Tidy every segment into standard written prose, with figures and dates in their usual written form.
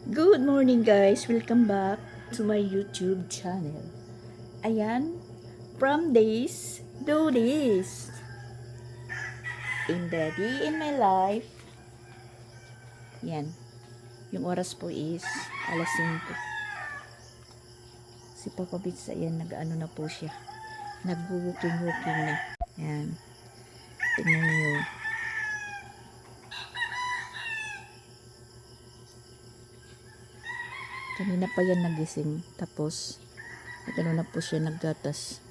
Good morning guys! Welcome back to my YouTube channel. Ayan, from this do this. In the day in my life. Yan, yung oras po is alas 5. Si Papa Bits, ayan, nag-ano na po siya. Nag-walking na. Yan, tingnan niyo. Kanina pa yan nagising. Tapos, nagano na po siya, naggatas.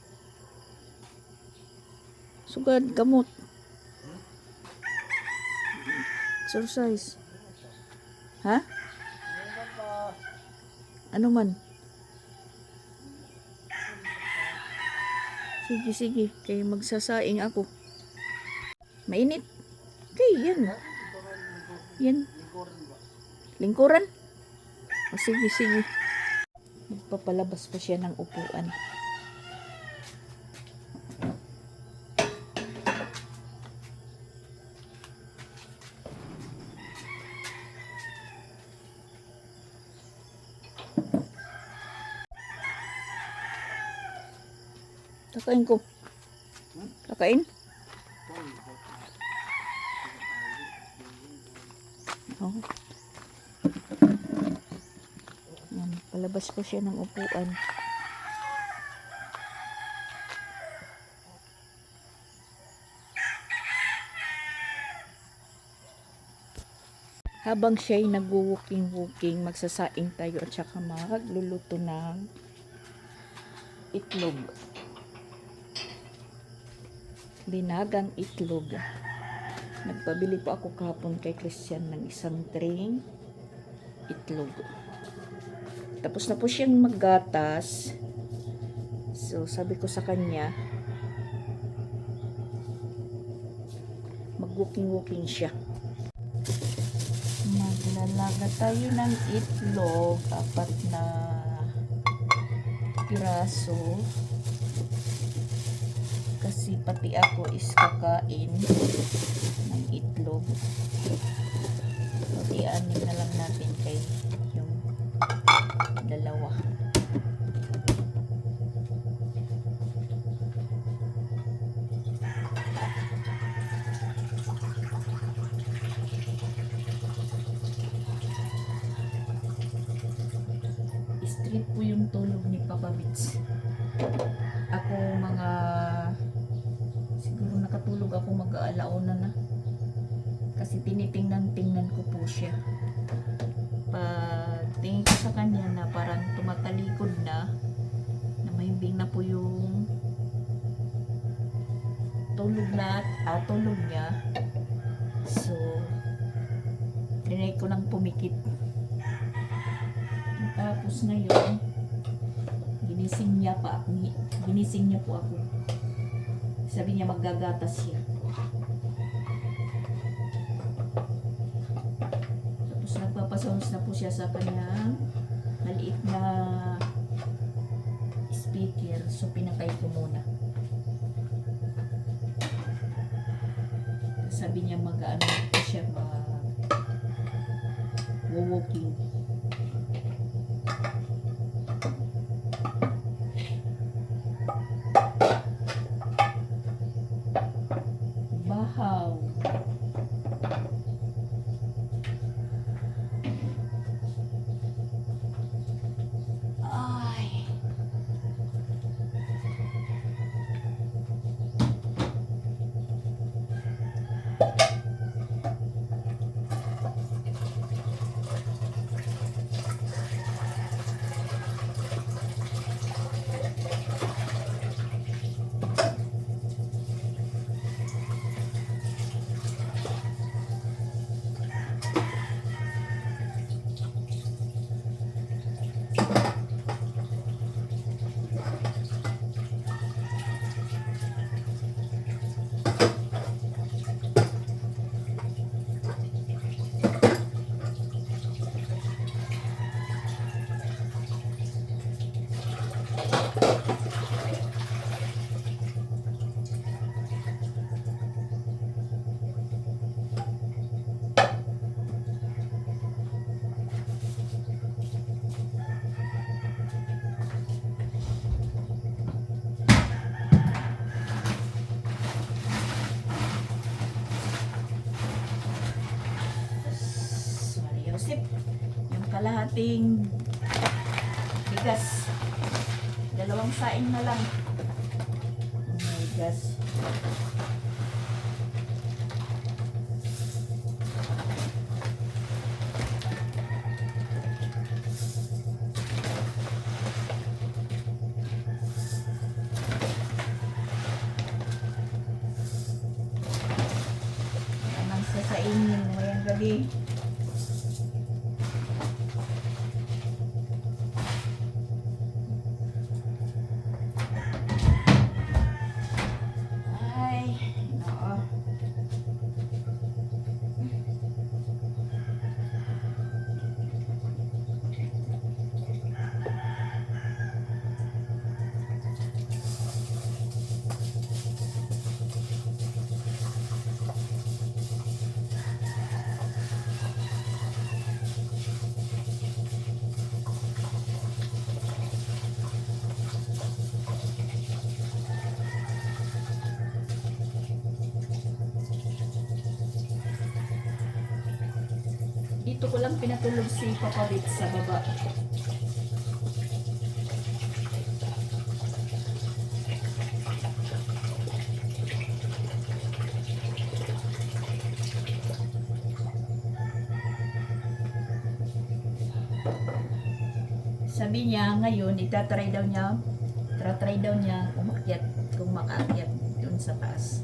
Sugad, gamot. Exercise. Ha? Ano man? Sige. Kaya magsasaing ako. Mainit. Okay, yan. Yan. Lingkuran? O, sige. Magpapalabas pa siya ng upuan. Kakain ko. Kakain? Oh. Yan, palabas ko siya ng upuan. Habang siya ay nag-walking, magsasaing tayo at saka magluluto ng itlog. Binagang itlog. Nagpabili po ako kahapon kay Christian ng isang tray itlog. Tapos na po siyang maggatas. So, sabi ko sa kanya, mag-walking siya. Maglalaga tayo ng itlog, 4 na piraso. Kasi pati ako is kakain ng itlog. So, i-anin na lang natin kay yung dalawa. Street po yung tulog ni Papa Bits. Ako siguro nakatulog ako mag-aalauna na. Kasi tinitingnan ko po siya. Tingin ko sa kanya na parang tumatalikod na mahimbing na po yung tulog niya. So, trinay ko nang pumikit. Tapos ngayon, ginising niya po ako. Sabi niya maggagatas siya. Tapos nagpapasounds na po siya sa kanyang maliit na speaker. So pinatay ko muna. Sabi niya mag-ano po siya, walking. Bahaw. Ay. Pusip. Yung kalahating bigas. 2 saing na lang. Oh my gosh. Anong sasainin mo yung gabi? Ay, noo. Dito ko lang pinatulog si Papa Rit sa baba. Sabi niya ngayon, itatry daw niya umakyat, kung makaakyat dun sa taas.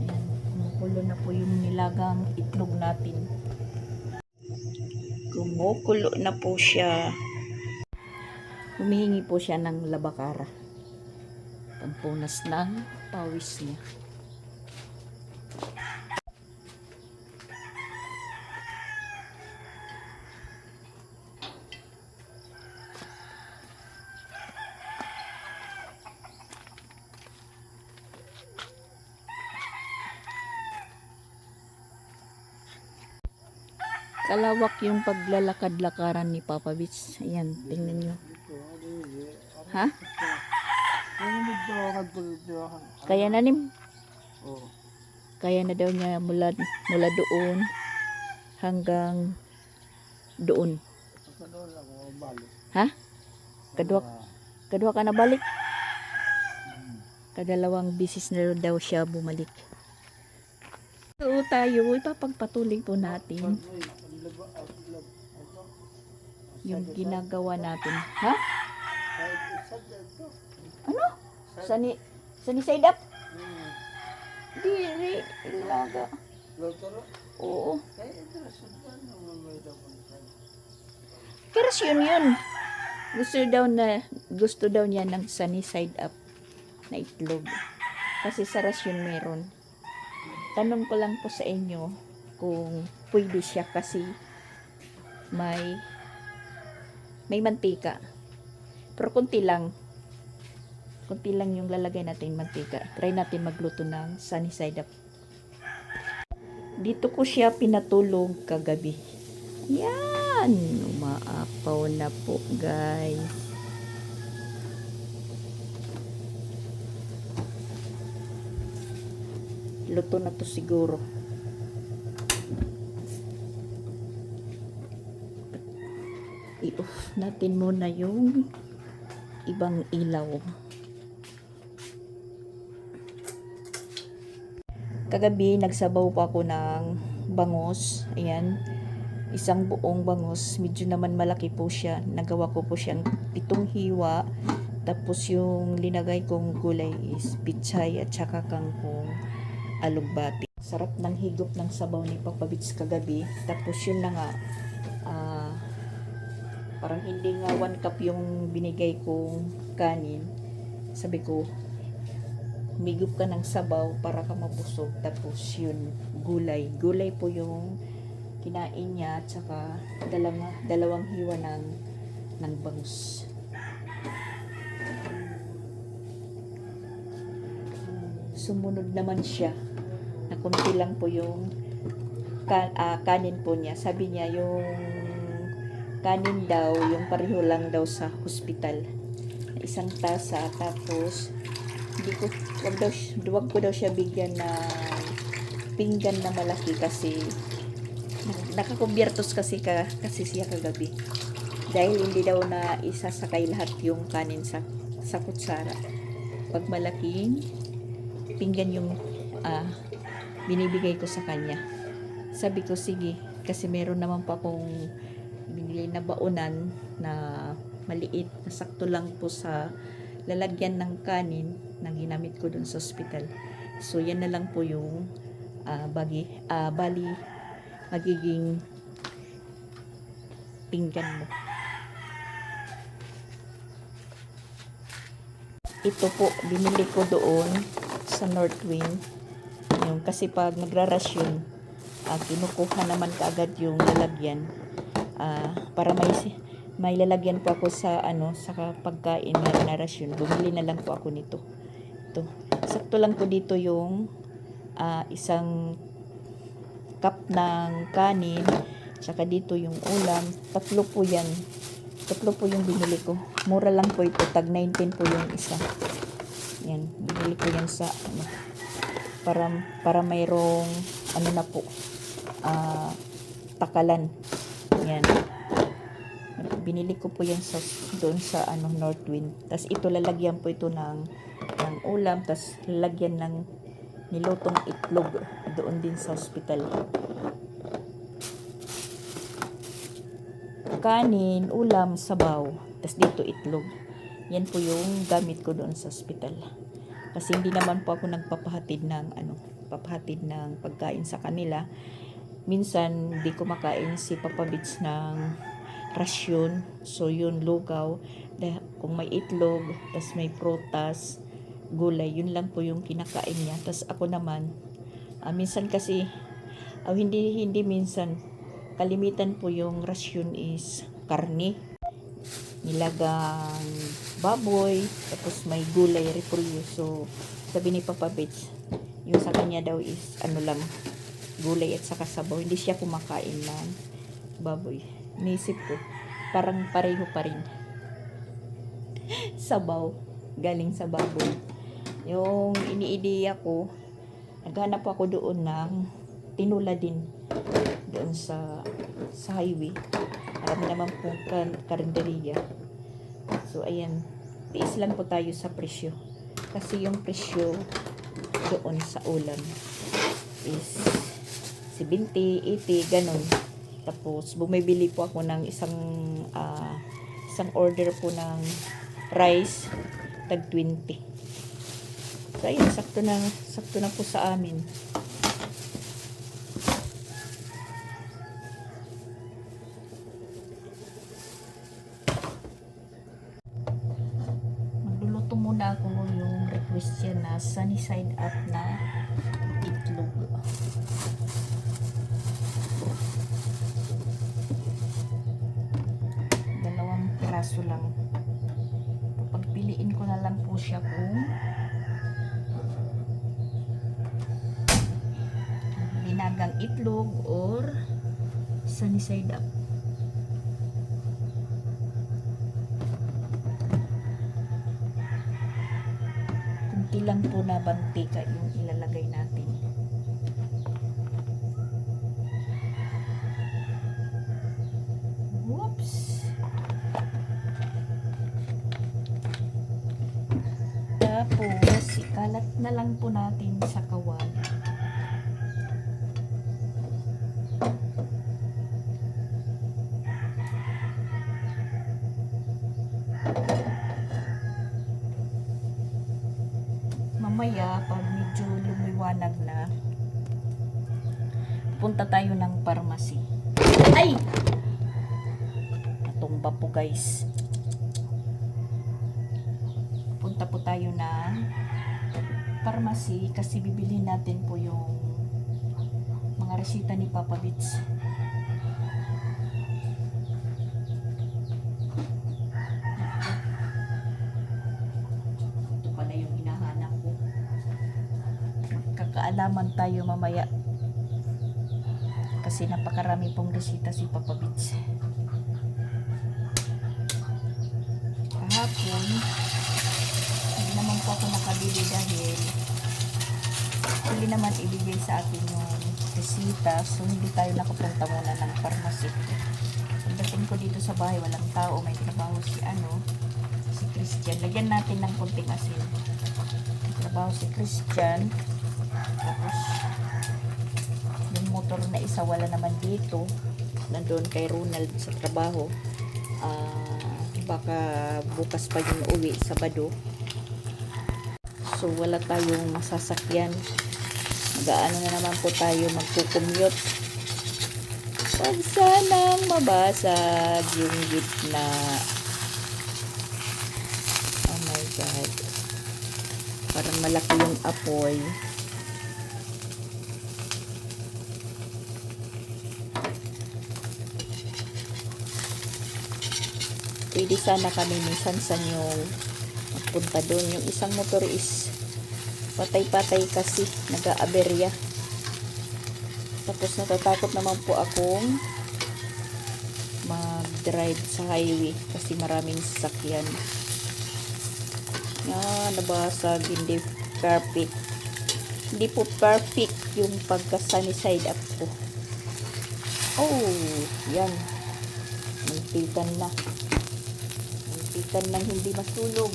Ayan, kumukulo na po yung nilagang itlog natin. Kumukulo na po siya. Humihingi po siya ng labakara. Pampunas ng pawis niya. Kalawak yung paglalakad-lakaran ni Papa Bits. Ayan, tingnan nyo. Ha? Kaya na nim. Kaya na daw niya mula doon hanggang doon. Ha? Kadwa ka na balik? Kadalawang bisis na daw siya bumalik. So tayo, ipapagpatuloy po natin yung ginagawa natin. Ha? Ano? Sani side up? Diri, ilaga. Oo. Keras yun. Gusto daw niya ng sunny side up na itlog. Kasi sa rasyon meron. Tanong ko lang po sa inyo kung pwede siya kasi may mantika. Pero konti lang yung lalagay natin mantika. Try natin magluto ng sunny side up. Dito ko siya pinatulog kagabi. Yan, umaapaw na po guys. Luto na to siguro. I-off natin muna yung ibang ilaw. Kagabi nagsabaw pa ako ng bangus. Ayan, isang buong bangus. Medyo naman malaki po siya. Nagawa ko po siyang 7 hiwa. Tapos yung linagay kong gulay is pichay at saka kangkong alugbati. Sarap ng higop ng sabaw ni Papa Bits kagabi. Tapos yun na nga, parang hindi nga 1 cup yung binigay kong kanin. Sabi ko, humigop ka ng sabaw para ka mabusog. Tapos yun, gulay po yung kinain niya at saka dalawang hiwa ng bangus. Sumunod naman siya na kunti lang po yung kanin po niya. Sabi niya yung kanin daw, yung pareho lang daw sa hospital. isang tasa, tapos wag ko daw siya bigyan ng pinggan na malaki kasi nakakubyertos kasi siya kagabi. Dahil hindi daw na isasakay lahat yung kanin sa kutsara. Pag malaking pinggan yung binibigay ko sa kanya. Sabi ko, sige, kasi meron naman pa akong binili na baonan na maliit, na sakto lang po sa lalagyan ng kanin na ginamit ko dun sa ospital. So, yan na lang po yung bali, magiging pinggan mo. Ito po, binili ko doon sa Northwind. Yung, kasi pag nagrarasyon, kinukuha naman kaagad yung lalagyan. Para may lalagyan po ako sa sa pagkain na rasyon. Bumili na lang po ako nito. Ito. Sakto lang po dito yung isang cup ng kanin, saka dito yung ulam. Tatlo po yan. Tatlo po yung binili ko. Mura lang po ito. Tag 19 po yung isa. Yan. Binili ko yan sa para mayroong na po. Takalan. Yan. Binili ko po yan doon sa Northwind. Tas ito lalagyan po ito ng ulam. Tas lalagyan ng nilutong itlog doon din sa hospital. Kanin, ulam, sabaw, tas dito itlog. Yan po yung gamit ko doon sa hospital. Kasi hindi naman po ako nagpapahatid ng pagkain sa kanila. Minsan di ko makain si Papa Bits ng rasyon. So yun, lugaw. Kung may itlog, tas may prutas, gulay, yun lang po yung kinakain niya. Tas ako naman, minsan kasi, hindi minsan, kalimitan po yung rasyon is karne, nilagang baboy, tapos may gulay, repolyo. So, sabi ni Papa Bits, yung sa kanya daw is lang, gulay at saka sabaw. Hindi siya kumakain ng baboy. Nisip ko, parang pareho pa rin. Sabaw, galing sa baboy. Yung iniideya ko, naghanap ako doon ng tinula din doon sa highway. Marami naman po karinderiya. So ayan, tiis lang po tayo sa presyo. Kasi yung presyo doon sa ulam is 70, 80, ganun. Tapos bumibili po ako ng isang order po ng rice, tag 20. So ayun, sakto na po sa amin. Magluluto muna ako yung request niya na sunny side up na itlog. Dalawang piraso lang. Pagpiliin ko na lang po siya kung linagang itlog or sunny side up. Kunti lang po na mantika yung ilalagay natin. Whoops! Tapos, ikalat na lang po natin sa kawali. Mamaya, pag medyo lumiwanag na, punta tayo ng pharmacy. Ay! Natumba po guys. Punta po tayo ng pharmacy kasi bibilhin natin po yung mga resita ni Papa Bits. Ito pala yung hinahanap ko. Magkakaalaman tayo mamaya kasi napakarami pong resita si Papa Bits. Kahapon Actually naman, ibigay sa akin yung resita. So, hindi tayo nakapunta muna ng pharmacy. Pagdating ko dito sa bahay, walang tao. May trabaho si Christian. Lagyan natin ng konting asin. May trabaho si Christian. Tapos, yung motor na isa wala naman dito. Nandun kay Ronald sa trabaho. Baka bukas pa yung uwi, Sabado. So, wala tayong masasakyan. Mag-aano na naman po tayo magkukommute. Pag sanang mabasag yung gitna. Oh my God. Parang malaki yung apoy. Pwede sana kami minsan yung magpunta doon. Yung isang motor is patay-patay kasi nag-aaberya. Tapos natatakot naman po akong mag-drive sa highway kasi maraming sasakyan. Yan, nabasag, hindi perfect. Hindi po perfect yung pagka-sunny side up ko. Oh, yan. Muntikan na. Muntikan nang hindi masulog.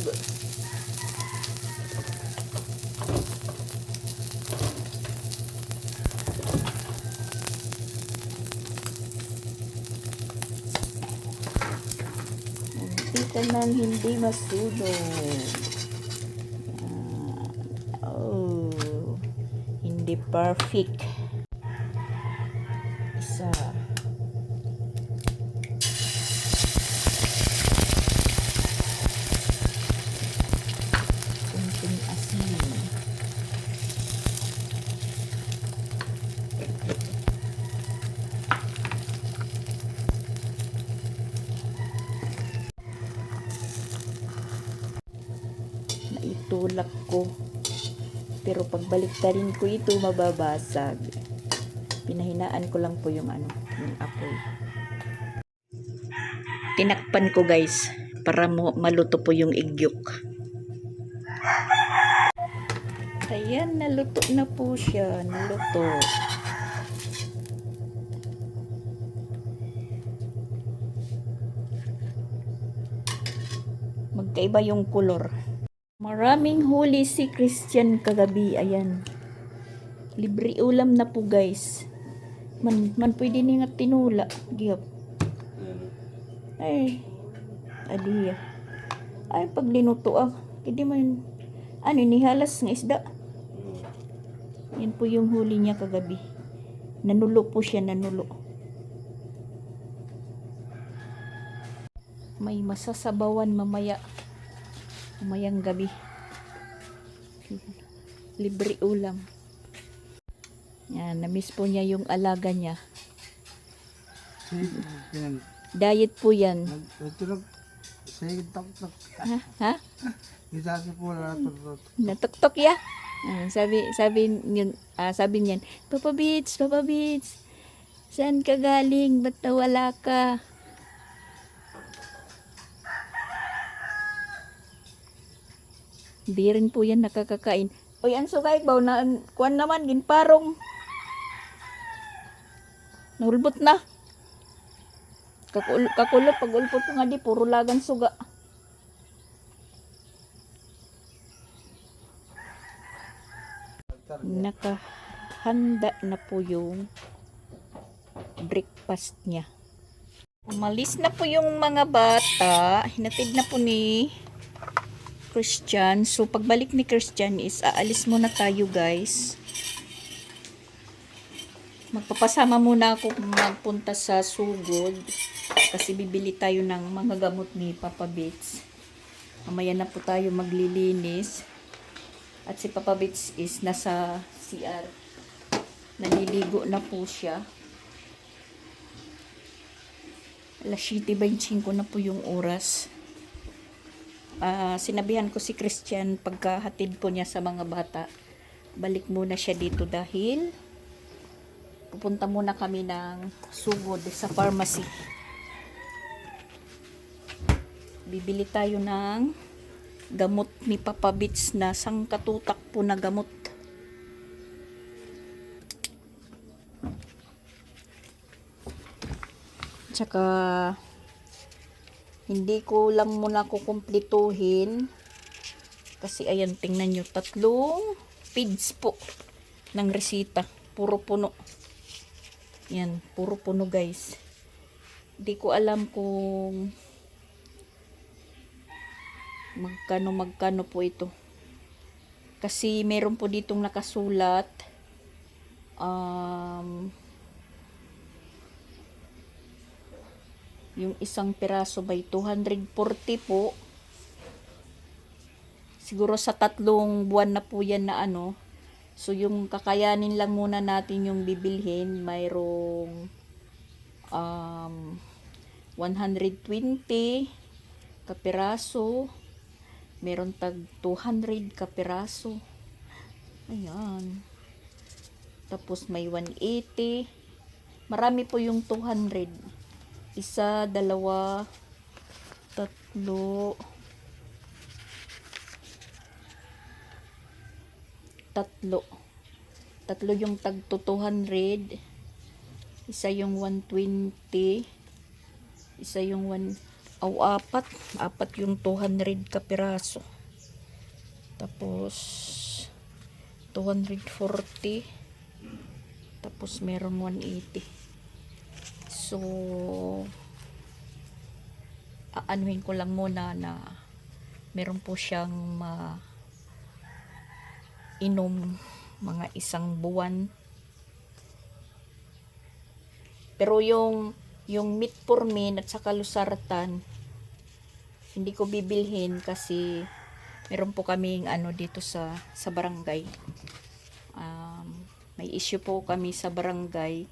Muntikan nang hindi masulog. Oh, hindi perfect. Isa. Kunting asin. Naitulak ko. Pero pagbalik ta rin ko ito, mababasag. Pinahinaan ko lang po yung yung apoy. Tinakpan ko guys, para maluto po yung igyok. Ayan, naluto na po siya. Naluto. Magkaiba yung kulor. Maraming huli si Christian kagabi. Ayan. Libre ulam na po guys. Man pwede ni nga tinula. Giyap. Ay. Adiya. Ay pag linuto hindi man nihalas ng isda. Yan po yung huli niya kagabi. Nanulo po siya, nanulo. May masasabawan mamayang gabi. Libre ulam. Yan, na-miss po niya yung alaga niya. Diet po yan. Ha? Natuktok ya? Sabi niyan, Papa Beats, saan ka galing? Ba't nawala ka? Hindi rin po yan nakakakain. Oy, ang sugay ba na kuan naman ginparong. Nahulbot na. Kakulot pag ulpot nga di puro lagan suga. Nakahanda na po yung breakfast niya. Umalis na po yung mga bata. Hinatid na po ni Christian. So, pagbalik ni Christian is aalis muna tayo guys. Magpapasama muna ako magpunta sa Sugod. Kasi bibili tayo ng mga gamot ni Papa Beats. Mamaya na po tayo maglilinis. At si Papa Beats is nasa CR. Naliligo na po siya. Alas 7:25 na po yung oras. Sinabihan ko si Christian pagkahatid po niya sa mga bata, balik muna siya dito dahil pupunta muna kami ng Sugod sa pharmacy. Bibili tayo ng gamot ni Papa Beats na sangkatutak po na gamot. Tsaka hindi ko lang muna kukumplituhin kasi ayan, tingnan nyo, 3 page po ng resita, puro puno. Yan, puro puno guys. Hindi ko alam kung magkano po ito. Kasi meron po ditong nakasulat yung isang piraso by 240 po. Siguro sa 3 buwan na po yan na ano. So yung kakayanin lang muna natin yung bibilhin, mayroong 120 kapiraso, meron tag 200 kapiraso. Ayan. Tapos may 180. Marami po yung 200. 1, 2, 3. 3 yung tag 200. Isa yung 120. Isa yung 4 yung 200 kapiraso. Tapos 240. Tapos meron 180. So aanuhin ko lang muna na meron po siyang inom mga 1 buwan. Pero yung metformin at saka losartan hindi ko bibilhin kasi meron po kaming ano dito sa barangay. May issue po kami sa barangay.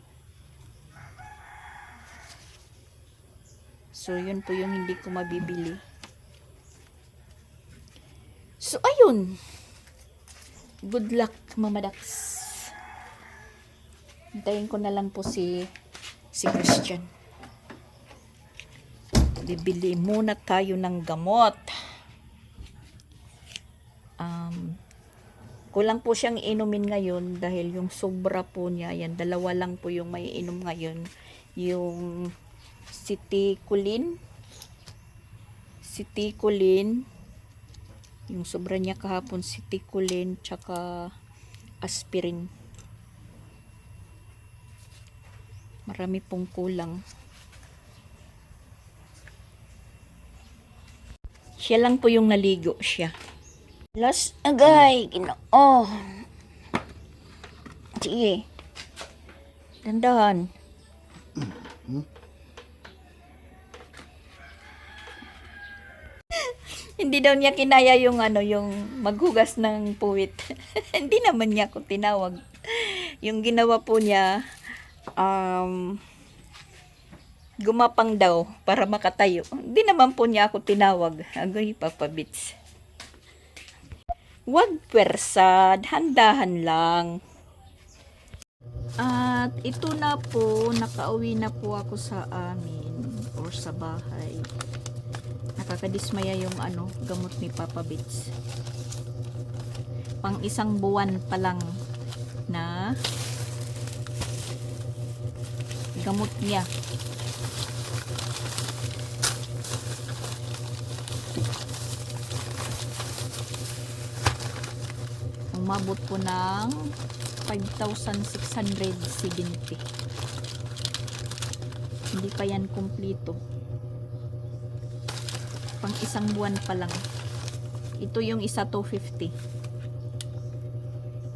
So yun po yung hindi ko mabibili. So ayun. Good luck, Mama Dax. Hintayin ko na lang po si Christian. Bibili muna tayo ng gamot. Kulang po siyang inumin ngayon dahil yung sobra po niya, yan, 2 lang po yung may inom ngayon. Yung Citicoline, yung sobra niya kahapon, Citicoline, tsaka aspirin. Marami pong kulang. Siya lang po yung naligo siya. Las agay, Ginoo. Sige. Dandahan. Hindi daw niya kinaya yung yung maghugas ng puwit. Hindi naman niya ako tinawag. Yung ginawa po niya, gumapang daw para makatayo. Hindi naman po niya ako tinawag. Agoy, Papa Bits. Huwag pwersa, handahan lang. At ito na po, nakauwi na po ako sa amin or sa bahay. Nakakadismaya yung gamot ni Papa Bits. Pang 1 buwan pa lang na gamot niya. Umabot po ng 5,670. Hindi pa yan kumpleto. Pang 1 buwan pa lang. Ito yung isa 250.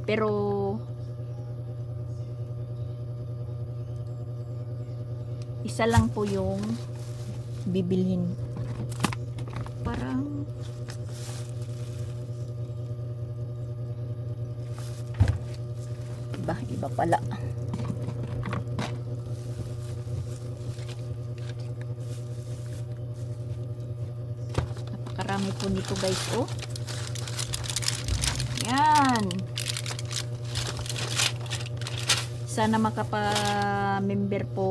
Pero isa lang po yung bibilhin. Parang iba pala. Napakarami po nito guys, oh. Yan. Sana makapa-member po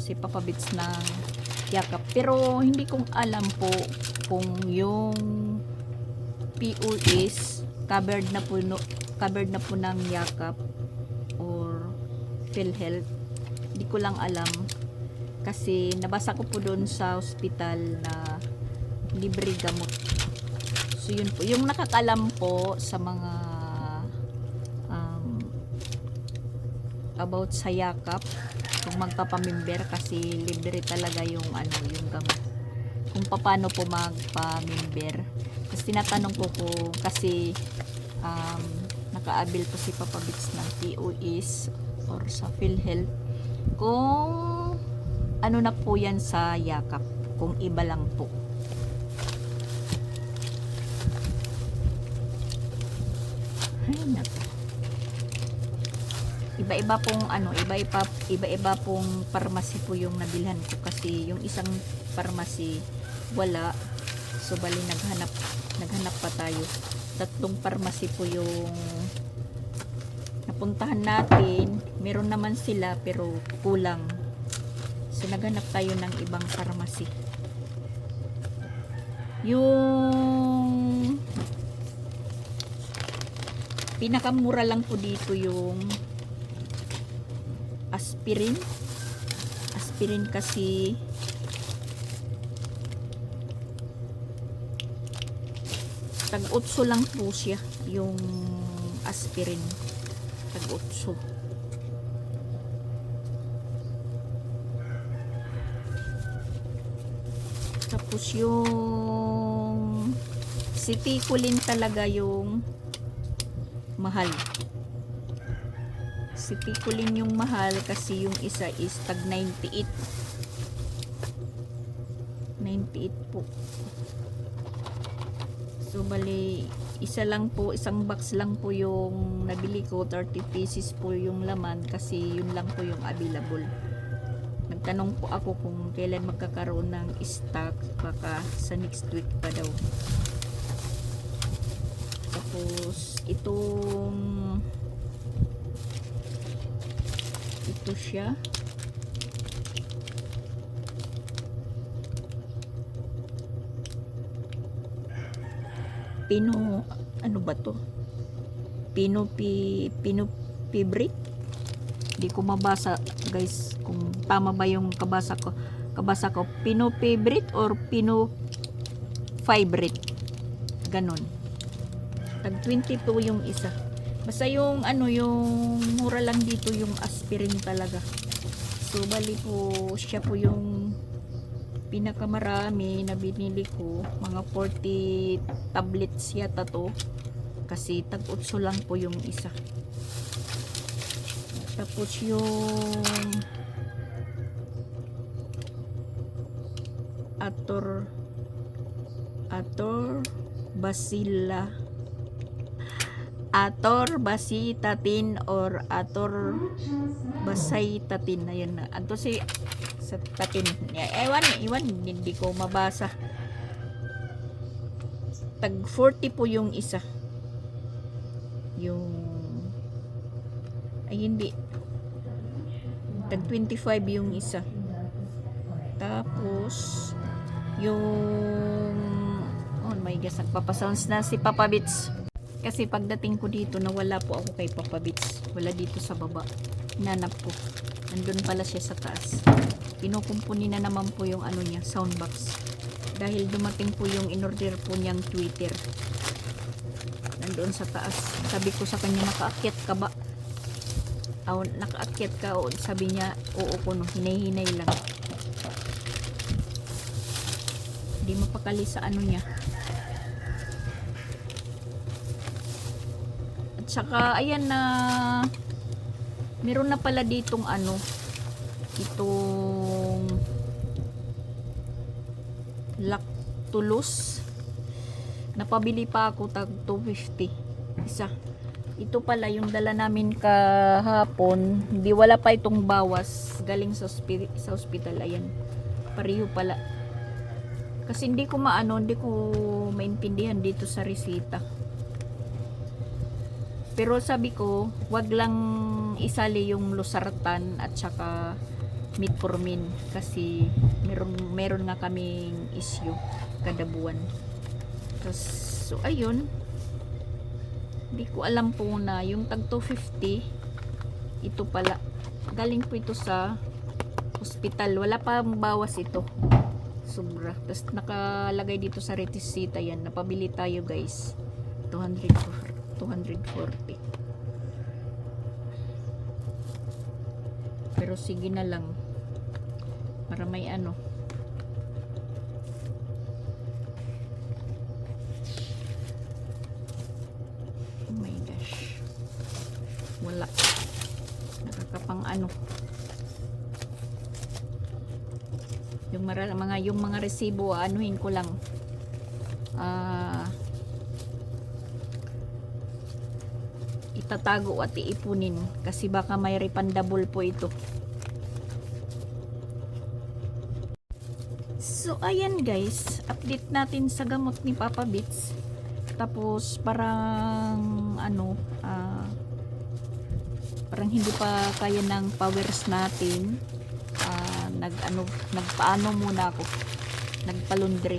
si Papa Bits ng Yakap. Pero hindi kong alam po kung yung POS covered na po ng Yakap or PhilHealth. Hindi ko lang alam. Kasi nabasa ko po doon sa hospital na libre gamot. So yun po, yung nakakalam po sa mga about sa yakap, kung magpapamember, kasi libre talaga yung yung gamot. Kung paano po magpa-member. Kasi tinatanong ko kasi naka-avail po si Papa Bits ng POS or sa PhilHealth, kung ano na po yan sa yakap, kung iba lang po. Ay naku, iba-iba pong iba-iba pong pharmacy po yung nabilhan ko, kasi yung isang pharmacy wala. So bali naghanap pa tayo. 3 pharmacy po yung napuntahan natin. Meron naman sila pero kulang. So naghanap tayo ng ibang pharmacy. Yung pinakamura lang po dito yung aspirin kasi tag-8 lang po siya yung aspirin, tag-8. Tapos yung Citicolin talaga yung mahal. Citicolin yung mahal kasi yung isa is tag 98 po. So bali isa lang po, isang box lang po yung nabili ko, 30 pieces po yung laman, kasi yun lang po yung available. Nagtanong po ako kung kailan magkakaroon ng stock, baka sa next week pa daw. Tapos ito siya, ano ba to? Pinofibrate. Hindi ko mabasa guys kung tama ba yung kabasa ko. Pinofibrate or pinofibrate, ganon. Tag 20 po yung isa. Basta yung yung mura lang dito yung aspirin talaga. So bali po siya po yung pinakamarami na binili ko, mga 40 tablets yata to, kasi tag-8 lang po yung isa. Tapos yung Atorvastatin or Atorvastatin, ayun na. Ato si sa tatin. Ewan, hindi ko mabasa. Tag 40 po yung isa. Hindi. Tag 25 yung isa. Tapos oh my gosh, nagpapasounds na si Papa Bits. Kasi pagdating ko dito, nawala po ako kay Papa Bits. Wala dito sa baba. Hinanap ko. Nandun pala siya sa taas. Kinukumpuni na naman po yung niya, soundbox. Dahil dumating po yung in-order po niyang tweeter. Nandun sa taas. Sabi ko sa kanya, nakaakyat ka ba? Nakaakyat ka? O, sabi niya, oo ko no. Hinay-hinay lang. Hindi mapakali sa niya. At saka, ayan na, meron na pala ditong itong Lactulose. Napabili pa ako tag 250 isa. Ito pala yung dala namin kahapon. Hindi, wala pa itong bawas galing sa hospital. Ayan, pareho pala. Kasi hindi ko maintindihan dito sa resita. Pero sabi ko, wag lang isali yung losartan at saka metformin, kasi meron nga kaming issue kada buwan. So ayun, hindi ko alam po na yung tag 250 ito pala, galing po ito sa Hospital. Wala pa bawas ito. Sobra. Tapos nakalagay dito sa retisita yan. Napabili tayo guys. 240. Pero sige na lang. Para may ano. Oh my gosh. Wala. Nakakapang ano. Yung mga resibo, anuhin ko lang. Itatago at iipunin kasi baka may refundable po ito. So ayan guys, update natin sa gamot ni Papa Bits. Tapos parang ano, parang hindi pa kaya ng powers natin. Nagpaano muna ako, nagpalundre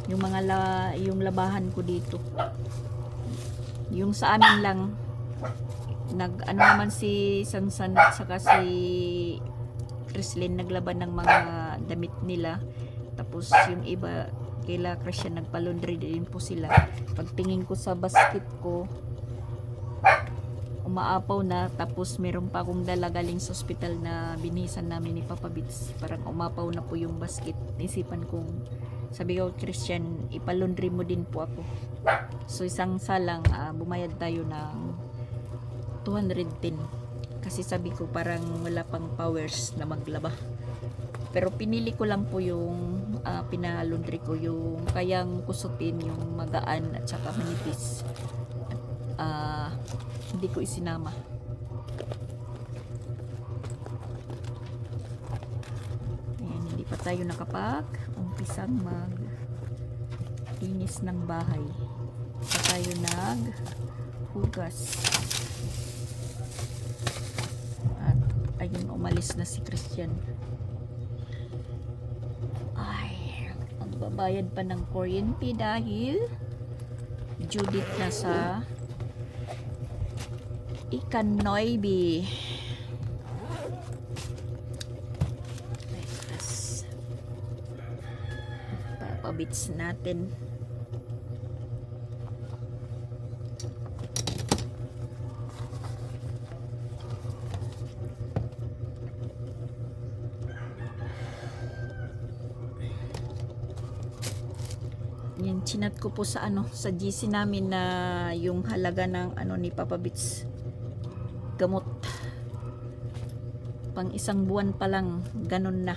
yung labahan ko dito. Yung sa amin lang ano naman si Sansan at saka si Chrislyn naglaban ng mga damit nila. Tapos yung iba kila Christian nagpalundre din po sila. Pagtingin ko sa basket ko, umaapaw na, tapos meron pa akong dala galing sa ospital na binihisan namin ni Papa Bits. Parang umapaw na po yung basket. Isipan kong, sabi ko, Christian, ipalundry mo din po ako. So isang salang, bumayad tayo ng 210. Kasi sabi ko parang wala pang powers na maglaba. Pero pinili ko lang po yung pinalundry ko, yung kayang kusutin, yung magaan at saka manipis. Hindi ko isinama. Ayan, hindi pa tayo umpisang linis ng bahay. Pa tayo hugas. At ayun, umalis na si Christian. Ay, magbabayad pa ng kuryente dahil Judith na sa Ikanoybi. Tapos papabits natin. Yan, chinat ko po sa sa GC namin na yung halaga ng ni Papa Bits gamot pang isang buwan pa lang, ganun na.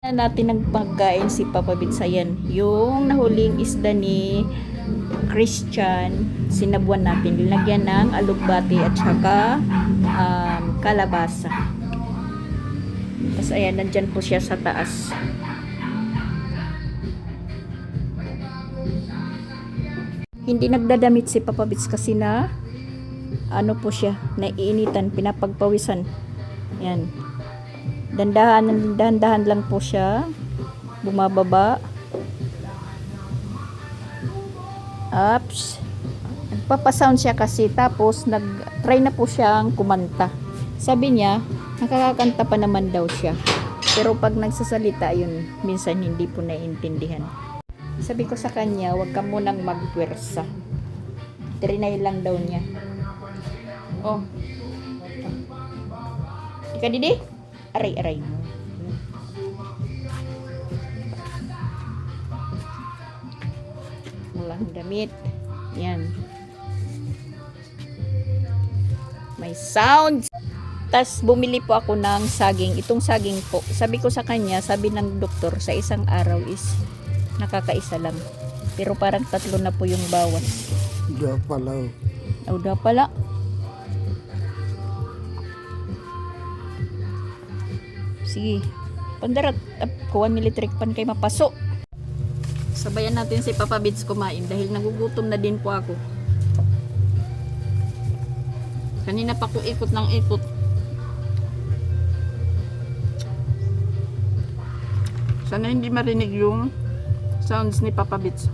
Natin ng pagkain si Papa Bits. Ayan, yung nahuling isda ni Christian, sinabuan natin, nilagyan ng alugbati at saka kalabasa. Tapos ayan, nandyan po siya sa taas. Hindi nagdadamit si Papa Bits kasi na po siya, naiinitan, pinapagpawisan. Ayan, dahan-dahan lang po siya bumababa. Ups, nagpapasound siya kasi, tapos nag-try na po siyang kumanta. Sabi niya nakakakanta pa naman daw siya, pero pag nagsasalita yun minsan hindi po naiintindihan. Sabi ko sa kanya, wag ka munang magpwersa, trinay lang daw niya. Oh, ika didi, aray mo. Walang damit. Yan. May sounds. Tas bumili po ako ng saging. Itong saging po, sabi ko sa kanya, sabi ng doktor, sa isang araw is nakakaisa lang. Pero parang 3 na po yung bawas. Udah pala. Udah pala. Sige. Pandarat, kuha military pan kay mapaso. Sabayan natin si Papa Bits kumain dahil nagugutom na din po ako. Kanina pa ko ikot ng ikot. Sana hindi marinig yung sounds ni Papa Bits.